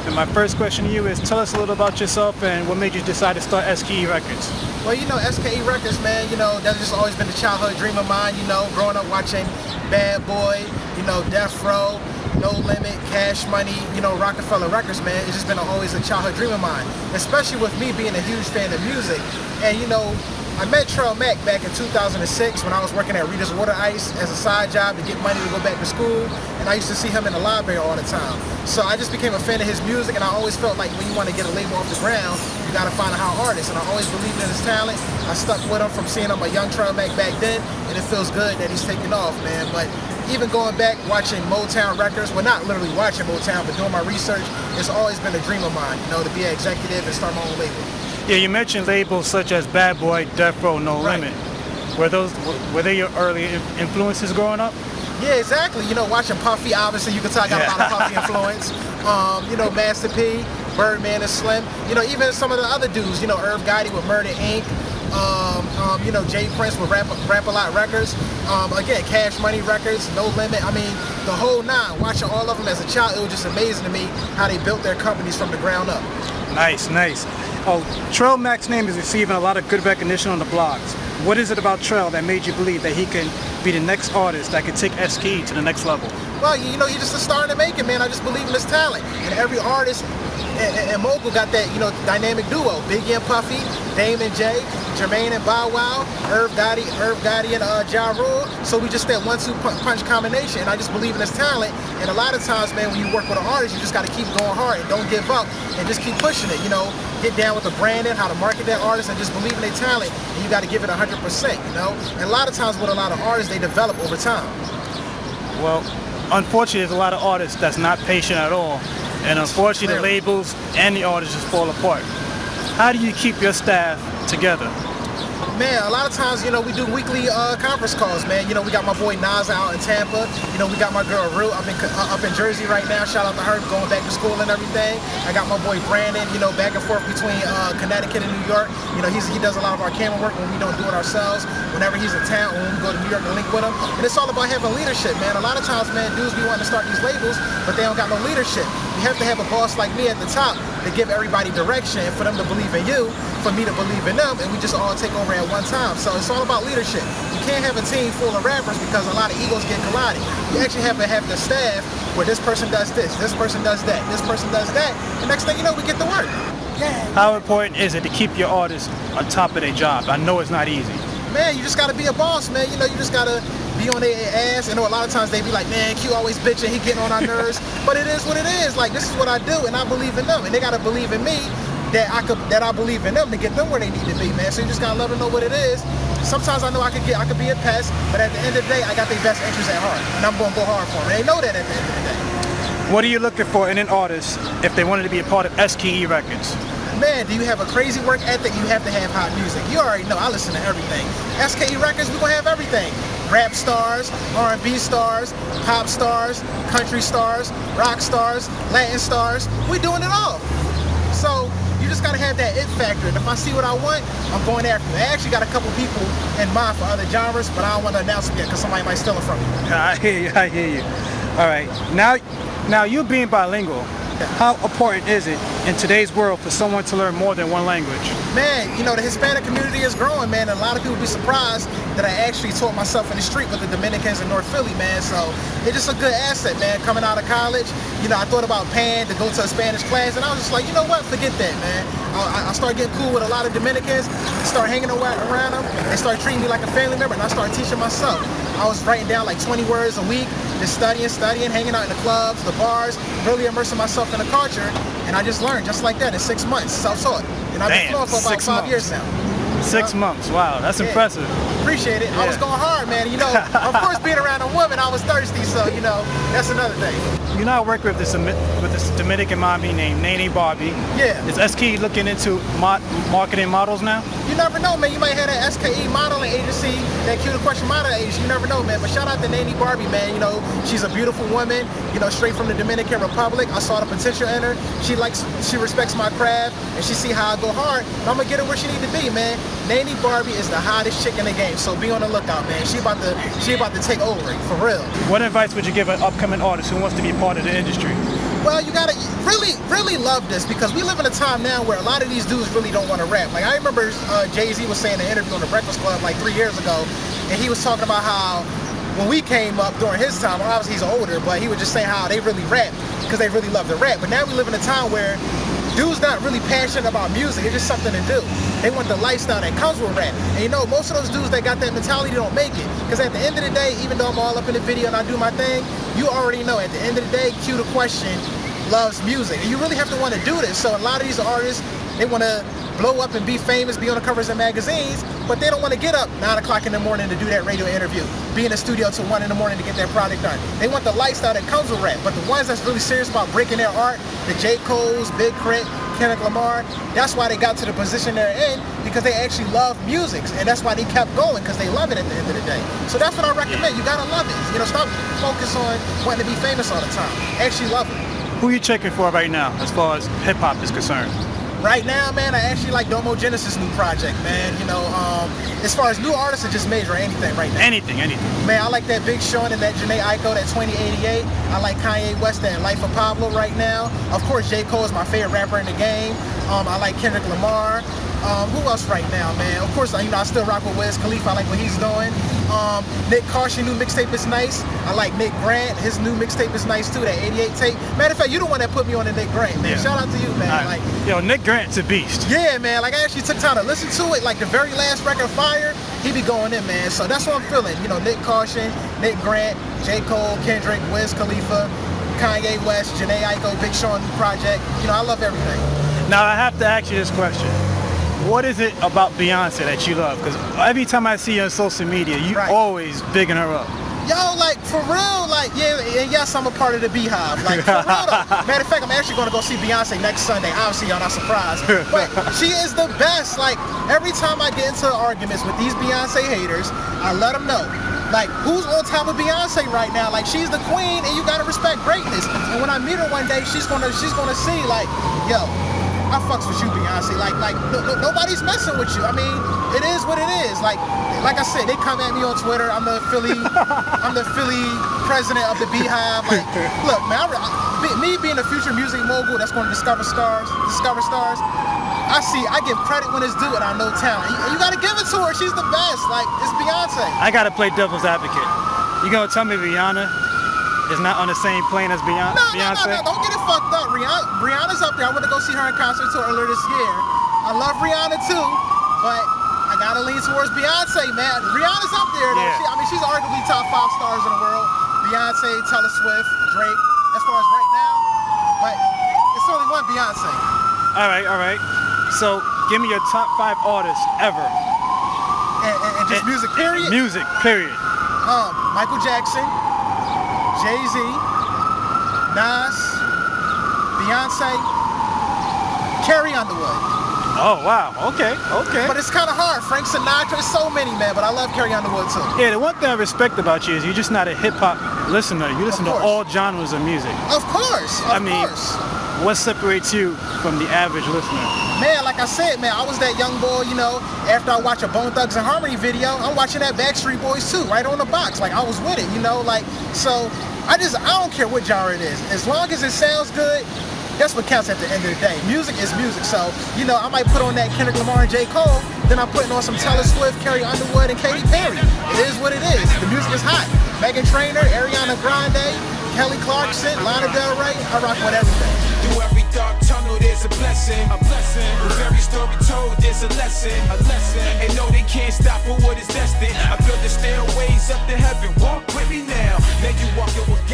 And my first question to you is, tell us a little about yourself and what made you decide to start SKE Records. Well, you know, SKE Records, man, you know, that's just always been a childhood dream of mine, you know, growing up watching Bad Boy, you know, Death Row, No Limit, Cash Money, you know, Rockefeller Records, man. It's just been always a childhood dream of mine, especially with me being a huge fan of music. And, you know, I met Trel Mack back in 2006 when I was working at Rita's Water Ice as a side job to get money to go back to school, and I used to see him in the library all the time. So I just became a fan of his music, and I always felt like when you want to get a label off the ground, you got to find a hot artist, and I always believed in his talent. I stuck with him from seeing him a young Trel Mack back then, and it feels good that he's taking off, man. But even going back, watching Motown records, well, not literally watching Motown, but doing my research, it's always been a dream of mine, you know, to be an executive and start my own label. Yeah, you mentioned labels such as Bad Boy, Death Row, No Limit. Were they your early influences growing up? Yeah, exactly. You know, watching Puffy, obviously, you can tell I got a lot of Puffy influence. You know, Master P, Birdman and Slim. You know, even some of the other dudes, you know, Irv Gotti with Murder Inc., you know, Jay Prince with Rap-A-Lot Records. Again, Cash Money Records, No Limit. I mean, the whole nine. Watching all of them as a child, it was just amazing to me how they built their companies from the ground up. Nice, nice. Oh, Trel Mack's name is receiving a lot of good recognition on the blogs. What is it about Trel that made you believe that he can be the next artist that can take SKE to the next level? Well, you know, he's just a star in the making, man. I just believe in his talent. And every artist and mogul got that, you know, dynamic duo. Biggie and Puffy, Dame and Jay, Jermaine and Bow Wow, Irv Gotti and Ja Rule. So we just that 1-2 punch combination. And I just believe in his talent. And a lot of times, man, when you work with an artist, you just got to keep going hard and don't give up and just keep pushing it, you know. Get down with the branding, how to market that artist, and just believe in their talent. And you got to give it 100%, you know. And a lot of times with a lot of artists, they develop over time. Well, unfortunately, there's a lot of artists that's not patient at all. And unfortunately, the labels and the artists just fall apart. How do you keep your staff together? Man, a lot of times, you know, we do weekly conference calls, man. You know, we got my boy Naza out in Tampa. You know, we got my girl Rue up in Jersey right now. Shout out to her, going back to school and everything. I got my boy Brandon, you know, back and forth between Connecticut and New York. You know, he does a lot of our camera work when we don't do it ourselves. Whenever he's in town, when we go to New York to link with him. And it's all about having leadership, man. A lot of times, man, dudes be wanting to start these labels, but they don't got no leadership. You have to have a boss like me at the top to give everybody direction, for them to believe in you, for me to believe in them, and we just all take over at one time. So it's all about leadership. You can't have a team full of rappers because a lot of egos get collided. You actually have to have the staff where this person does this person does that, this person does that, and next thing you know, we get to work. Yeah. How important is it to keep your artists on top of their job? I know it's not easy. Man, you just gotta be a boss, man. You know, you just gotta be on their ass. You know, a lot of times they be like, man, Q always bitching, he getting on our nerves. But it is what it is. Like, this is what I do, and I believe in them, and they gotta believe in me that I believe in them to get them where they need to be, man. So you just gotta let them know what it is. Sometimes I know I could be a pest, but at the end of the day, I got their best interests at heart, and I'm gonna go hard for them. And they know that at the end of the day. What are you looking for in an artist if they wanted to be a part of SKE Records? Man, do you have a crazy work ethic? You have to have hot music. You already know, I listen to everything. SKE Records, we're gonna have everything. Rap stars, R&B stars, pop stars, country stars, rock stars, Latin stars. We're doing it all. So you just gotta have that it factor. And if I see what I want, I'm going after it. I actually got a couple people in mind for other genres, but I don't want to announce them yet because somebody might steal it from me. I hear you. All right, now you being bilingual, how important is it in today's world for someone to learn more than one language? Man, you know, the Hispanic community is growing, man, and a lot of people be surprised that I actually taught myself in the street with the Dominicans in North Philly, man. So it's just a good asset, man. Coming out of college, you know, I thought about paying to go to a Spanish class, and I was just like, you know what, forget that, man. I started getting cool with a lot of Dominicans, start hanging around them, they start treating me like a family member, and I started teaching myself. I was writing down like 20 words a week, just studying, hanging out in the clubs, the bars, really immersing myself in the culture, and I just learned just like that in 6 months, self-taught. And I've been fluent for about 5 years now. 6 months, wow, that's impressive. Appreciate it. Yeah. I was going hard, man. You know, of course, being around a woman, I was thirsty, so, you know, that's another thing. You know, I work with this Dominican mommy named Neny Barbie. Yeah. Is SKE looking into marketing models now? You never know, man. You might have that SKE modeling agency, that Cue the Question modeling agency. You never know, man. But shout out to Neny Barbie, man. You know, she's a beautiful woman, you know, straight from the Dominican Republic. I saw the potential in her. She respects my craft, and she see how I go hard. And I'm going to get her where she need to be, man. Neny Barbie is the hottest chick in the game, so be on the lookout, man. She about to take over it, for real. What advice would you give an upcoming artist who wants to be a part of the industry? Well, you gotta really love this, because we live in a time now where a lot of these dudes really don't want to rap. Like, I remember Jay-Z was saying in an interview on the Breakfast Club like 3 years ago, and he was talking about how when we came up during his time, obviously he's older, but he was just saying how they really rap because they really love to rap. But now we live in a time where dudes not really passionate about music. It's just something to do. They want the lifestyle that comes with rap. And you know, most of those dudes that got that mentality don't make it. Because at the end of the day, even though I'm all up in the video and I do my thing, you already know at the end of the day, Q the Question loves music. And you really have to want to do this. So a lot of these artists, they want to blow up and be famous, be on the covers of magazines, but they don't want to get up 9 o'clock in the morning to do that radio interview, be in the studio till 1 in the morning to get their product done. They want the lifestyle that comes with rap, but the ones that's really serious about breaking their art, the J. Cole's, Big Crit, Kendrick Lamar, that's why they got to the position they're in, because they actually love music, and that's why they kept going, because they love it at the end of the day. So that's what I recommend. You gotta love it. You know, stop focus on wanting to be famous all the time. Actually love it. Who are you checking for right now, as far as hip hop is concerned? Right now, man, I actually like Domo Genesis' new project, man. You know, as far as new artists or just major or anything right now. Anything. Man, I like that Big Sean and that Jhené Aiko, that 2088. I like Kanye West and Life of Pablo right now. Of course, J. Cole is my favorite rapper in the game. I like Kendrick Lamar. Who else right now, man? Of course, you know, I still rock with Wiz Khalifa. I like what he's doing. Nick Carson, new mixtape is nice. I like Nick Grant. His new mixtape is nice too, that 88 tape. Matter of fact, you the one that put me on the Nick Grant, man. Yeah. Shout out to you, man. Right. Like, yo, Nick Grant's a beast. Yeah, man. Like, I actually took time to listen to it. Like, the very last record, Fire, he be going in, man. So that's what I'm feeling. You know, Nick Carson, Nick Grant, J. Cole, Kendrick, Wiz Khalifa, Kanye West, Jhené Aiko, Big Sean new project. You know, I love everything. Now, I have to ask you this question. What is it about Beyonce that you love? Because every time I see you on social media, you always bigging her up. Yo, like, for real, like, yeah, and yes, I'm a part of the Beehive. Like, for real, though. Matter of fact, I'm actually going to go see Beyonce next Sunday. Obviously, y'all not surprised. But she is the best. Like, every time I get into arguments with these Beyonce haters, I let them know. Like, who's on top of Beyonce right now? Like, she's the queen, and you got to respect greatness. And when I meet her one day, she's gonna see, like, yo, I fucks with you, Beyonce. Like nobody's messing with you. I mean, it is what it is. Like I said, they come at me on Twitter. I'm the Philly president of the Beehive. Like, look, man, me being a future music mogul that's going to discover stars. I give credit when it's due, and I know talent. You got to give it to her. She's the best. Like, it's Beyonce. I got to play devil's advocate. You gonna tell me Rihanna is not on the same plane as Beyonce? No, don't get it fucked up. Rihanna's up there. I went to go see her in concert earlier this year. I love Rihanna too, but I gotta lean towards Beyonce, man. Rihanna's up there though. Yeah. She's arguably top 5 stars in the world. Beyonce, Taylor Swift, Drake, as far as right now. But it's only one Beyonce. All right. So give me your top 5 artists ever. And just music, period? Music, period. Michael Jackson, Jay-Z, Nas, Beyonce, Carrie Underwood. Oh, wow. Okay. But it's kind of hard. Frank Sinatra, so many, man, but I love Carrie Underwood too. Yeah, the one thing I respect about you is you're just not a hip-hop listener. You listen to all genres of music. Of course. What separates you from the average listener? Man, like I said, man, I was that young boy, you know, after I watch a Bone Thugs and Harmony video, I'm watching that Backstreet Boys too, right on the box. Like, I was with it, you know, like, so I don't care what genre it is. As long as it sounds good, that's what counts at the end of the day. Music is music. So, you know, I might put on that Kendrick Lamar and J. Cole, then I'm putting on some Taylor Swift, Carrie Underwood, and Katy Perry. It is what it is. The music is hot. Meghan Trainor, Ariana Grande, Kelly Clarkson, Lana Del Rey, I rock with everything. Through every dark tunnel, there's a blessing. With every story told, there's a lesson. And no, they can't stop for what is destined. I built the stairways up to heaven. Walk with me now. Now you walking with